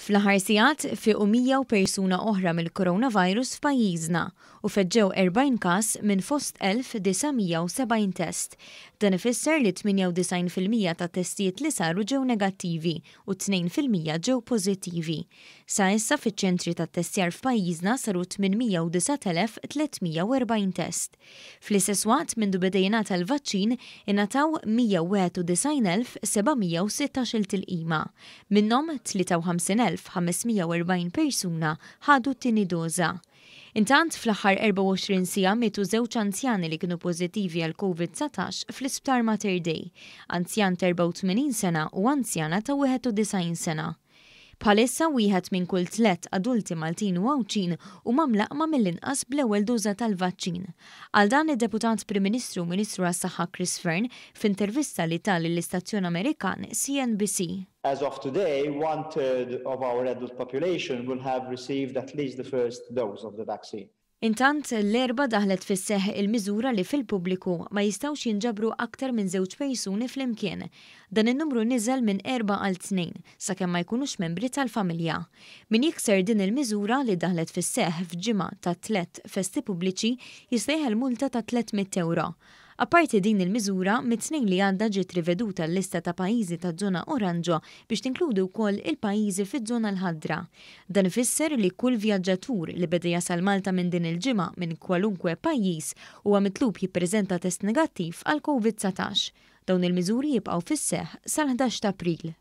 Fl-aħħar sigħat fiequ 100 persuna oħra mill-coronavirus f'pajjiżna u feġġew 40 każ minn fost 1970 test. Dan ifisser li 98% ta' testijiet li saru ġew negattivi u 2% ġew pożittivi. Sa issa fiċ-ċentri tat-testjar f'pajjiżna saru 809,340 test. Fl-istess waqt mindu bedejna tal-vaċċin ingħataw 191,716 tilqima. Minnhom 53,540 persuna ħadu t-tieni doża. Intant fl-aħħar 24 siegħa mietu żewġ anzjani li kienu pożittivi għal COVID-19 fl-Isptar Mater Dei, anzjan ta' 84 sena u anzjana ta' 91 sena. Bħalissa wieħed minn kull 3 adulti Maltin u Għawċin huma mlaqma mill-inqas bl-ewwel doża tal-vaċċin. Għal dan id-Deputat Prim Ministru Ministru għas-Saħħa Chris Fern f'intervista li tal l-istazzjon Amerikan CNBC. As of today, 1/3 of our adult population will have received at least the first dose of the vaccine. Intant l-erba daħlet fis-seħħ il-miżura li fil-pubbliku ma jistgħux jinġabru aktar minn 2 persuni flimkien. Dan in-numru niżel minn 4 għal 2 sakemm ma jkunux membri tal-familja. Min jikser din il-miżura li daħlet fis-seħħ f'ġimgħa ta' 3 festi pubbliċi jistejħel multa ta' 300 euro. Apparti din il-miżura, mit-tnejn li għadda ġiet riveduta l-lista ta' pajjiżi ta' żona oranġo biex tinkludi wkoll il-pajjiżi fiż-żona l-ħadra. Dan ifisser li kull vjaġġatur li beda jasal Malta minn din il-ġimgħa minn kwalunkwe pajjiż huwa mitlub jippreżenta test negattiv għal COVID-19. Dawn il-miżuri jibqgħu fis-seħħ sal-11 ta' April.